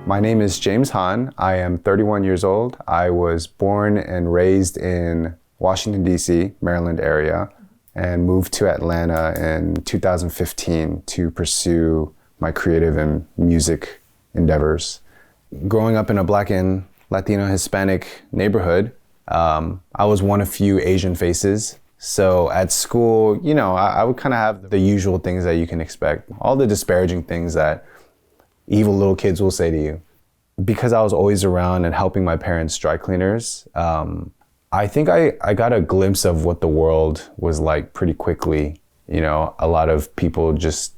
My name is James Han. I am 31 years old. I was born and raised in Washington, D.C., Maryland area, and moved to Atlanta in 2015 to pursue my creative and music endeavors. Growing up in a Black and Latino Hispanic neighborhood, I was one of few Asian faces. So at school, you know, I would kind of have the usual things that you can expect, all the disparaging things that evil little kids will say to you. Because I was always around and helping my parents' dry cleaners, I think I got a glimpse of what the world was like pretty quickly. You know, a lot of people just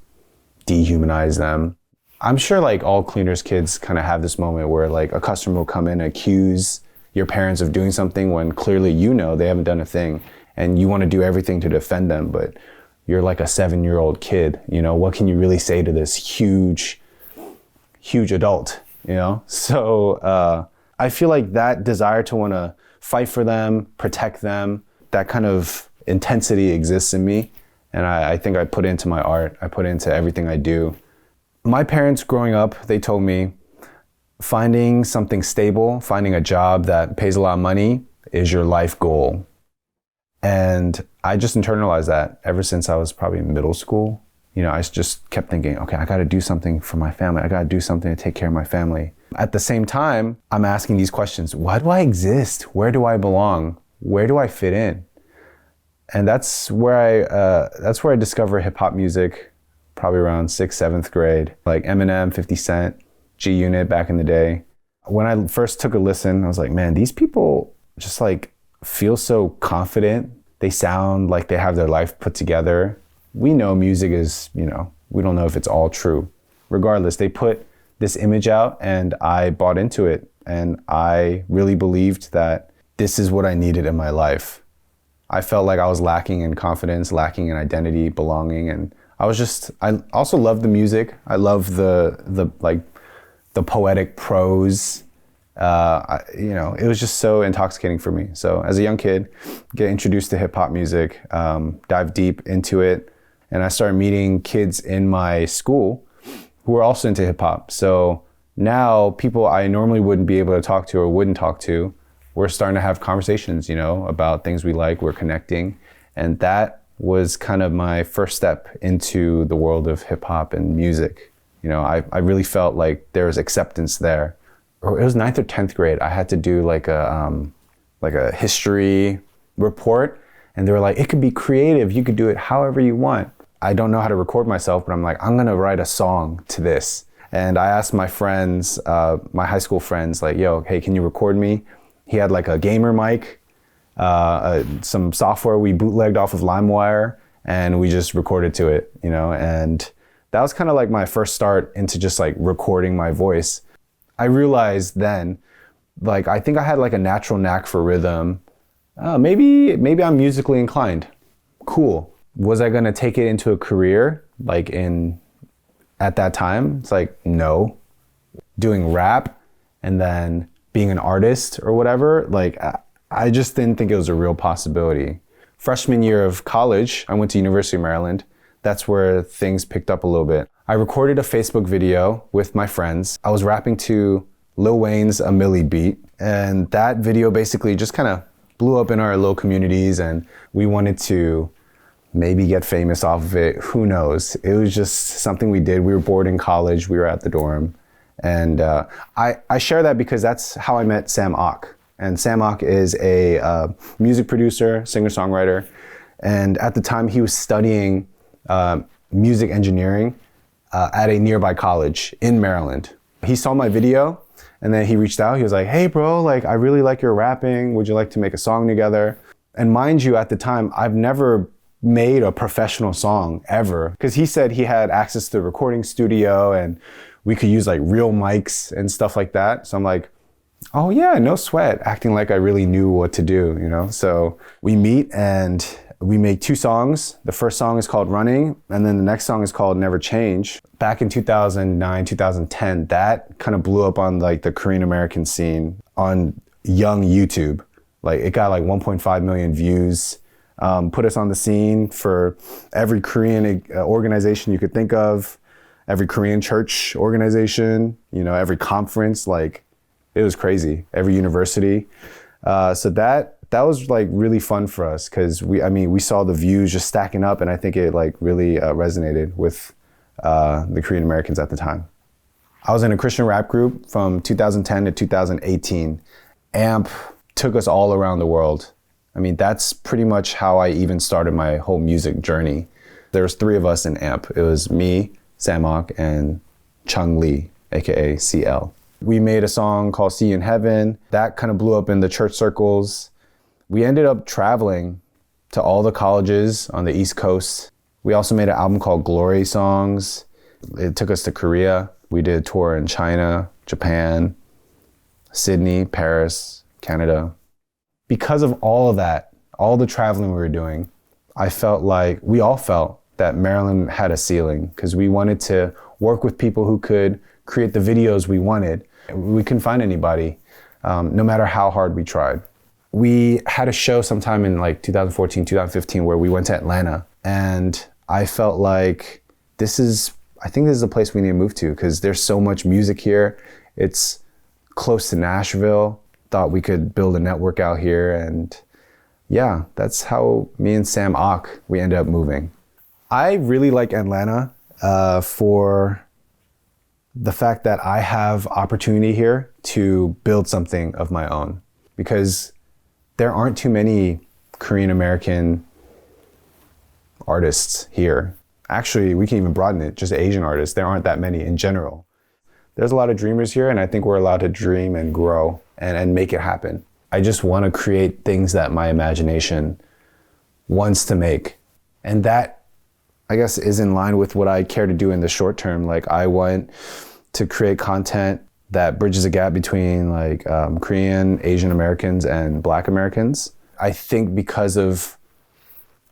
dehumanize them. I'm sure like all cleaners' kids kind of have this moment where like a customer will come in and accuse your parents of doing something when clearly you know they haven't done a thing and you want to do everything to defend them, but you're like a 7-year-old kid. You know, what can you really say to this huge adult, you know? So I feel like that desire to want to fight for them, protect them, that kind of intensity exists in me. And I think I put into my art, I put into everything I do. My parents growing up, they told me finding something stable, finding a job that pays a lot of money is your life goal. And I just internalized that ever since I was probably in middle school. You know, I just kept thinking, okay, I got to do something for my family. I got to do something to take care of my family. At the same time, I'm asking these questions. Why do I exist? Where do I belong? Where do I fit in? And that's where I discovered hip hop music, probably around 6th, 7th grade, like Eminem, 50 Cent, G Unit back in the day. When I first took a listen, I was like, man, these people just like feel so confident. They sound like they have their life put together. We know music is, you know, we don't know if it's all true. Regardless, they put this image out and I bought into it. And I really believed that this is what I needed in my life. I felt like I was lacking in confidence, lacking in identity, belonging. And I also loved the music. I love the poetic prose. You know, it was just so intoxicating for me. So as a young kid, get introduced to hip hop music, dive deep into it. And I started meeting kids in my school who were also into hip hop. So now people I normally wouldn't be able to talk to or wouldn't talk to, we're starting to have conversations, you know, about things we like, we're connecting. And that was kind of my first step into the world of hip hop and music. You know, I really felt like there was acceptance there. Or it was 9th or 10th grade. I had to do like a history report. And they were like, it could be creative. You could do it however you want. I don't know how to record myself, but I'm like, I'm gonna write a song to this. And I asked my friends, my high school friends, like, yo, hey, can you record me? He had like a gamer mic, some software we bootlegged off of LimeWire, and we just recorded to it, you know? And that was kind of like my first start into just like recording my voice. I realized then, like, I think I had like a natural knack for rhythm. Maybe I'm musically inclined. Cool. Was I gonna take it into a career at that time? It's like, no. Doing rap and then being an artist or whatever, like I just didn't think it was a real possibility. Freshman year of college, I went to University of Maryland. That's where things picked up a little bit. I recorded a Facebook video with my friends. I was rapping to Lil Wayne's A Milli beat, and that video basically just kind of blew up in our little communities, and we wanted to maybe get famous off of it. Who knows? It was just something we did. We were bored in college. We were at the dorm. And I share that because that's how I met Sam Ock. And Sam Ock is a music producer, singer-songwriter. And at the time, he was studying music engineering at a nearby college in Maryland. He saw my video, and then he reached out. He was like, hey, bro, like, I really like your rapping. Would you like to make a song together? And mind you, at the time, I've never made a professional song ever, because he said he had access to the recording studio and we could use like real mics and stuff like that. So I'm like, oh yeah, no sweat, acting like I really knew what to do, you know? So we meet and we make 2 songs. The first song is called Running, and then the next song is called Never Change. Back in 2009, 2010, that kind of blew up on like the Korean American scene on young YouTube. Like it got like 1.5 million views. Put us on the scene for every Korean organization you could think of. every Korean church organization, every conference. Like, it was crazy. Every university. So that was like really fun for us because we saw the views just stacking up, and I think it like really resonated with the Korean Americans at the time. I was in a Christian rap group from 2010 to 2018. AMP took us all around the world. I mean, that's pretty much how I even started my whole music journey. There was 3 of us in AMP. It was me, Sam Ok, and Chung Lee, aka CL. We made a song called See You in Heaven. That kind of blew up in the church circles. We ended up traveling to all the colleges on the East Coast. We also made an album called Glory Songs. It took us to Korea. We did a tour in China, Japan, Sydney, Paris, Canada. Because of all of that, all the traveling we were doing, we all felt that Maryland had a ceiling because we wanted to work with people who could create the videos we wanted. We couldn't find anybody, no matter how hard we tried. We had a show sometime in like 2014, 2015 where we went to Atlanta, and I felt like I think this is a place we need to move to because there's so much music here. It's close to Nashville. Thought we could build a network out here, and yeah, that's how me and Sam Ok, we ended up moving. I really like Atlanta for the fact that I have opportunity here to build something of my own, because there aren't too many Korean American artists here. Actually, we can even broaden it, just Asian artists. There aren't that many in general. There's a lot of dreamers here, and I think we're allowed to dream and grow and make it happen. I just want to create things that my imagination wants to make. And that, I guess, is in line with what I care to do in the short term. Like, I want to create content that bridges a gap between like Korean, Asian Americans, and Black Americans. I think because of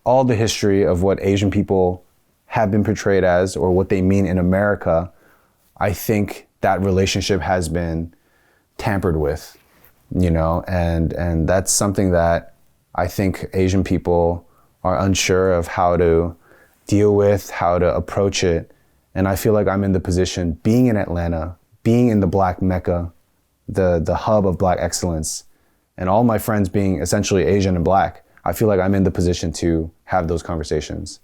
all the history of what Asian people have been portrayed as, or what they mean in America, I think that relationship has been tampered with, and that's something that I think Asian people are unsure of how to deal with, how to approach it. And I feel like I'm in the position, being in Atlanta, being in the Black Mecca, the hub of Black excellence, and all my friends being essentially Asian and Black, I feel like I'm in the position to have those conversations.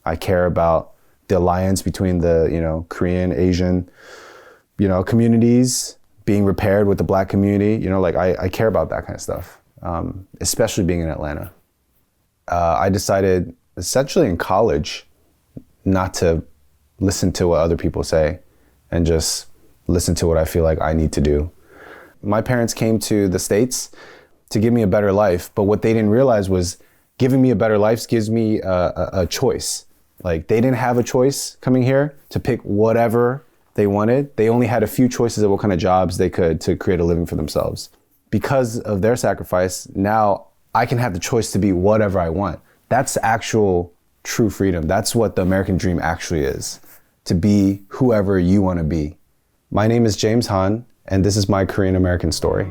I care about the alliance between the, Korean, Asian, communities being repaired with the Black community. I care about that kind of stuff, especially being in Atlanta. I decided essentially in college not to listen to what other people say and just listen to what I feel like I need to do. My parents came to the States to give me a better life, but what they didn't realize was giving me a better life gives me a choice. Like, they didn't have a choice coming here to pick whatever they wanted. They only had a few choices of what kind of jobs they could to create a living for themselves. Because of their sacrifice, now I can have the choice to be whatever I want. That's actual true freedom. That's what the American dream actually is, to be whoever you want to be. My name is James Han, and this is my Korean American story.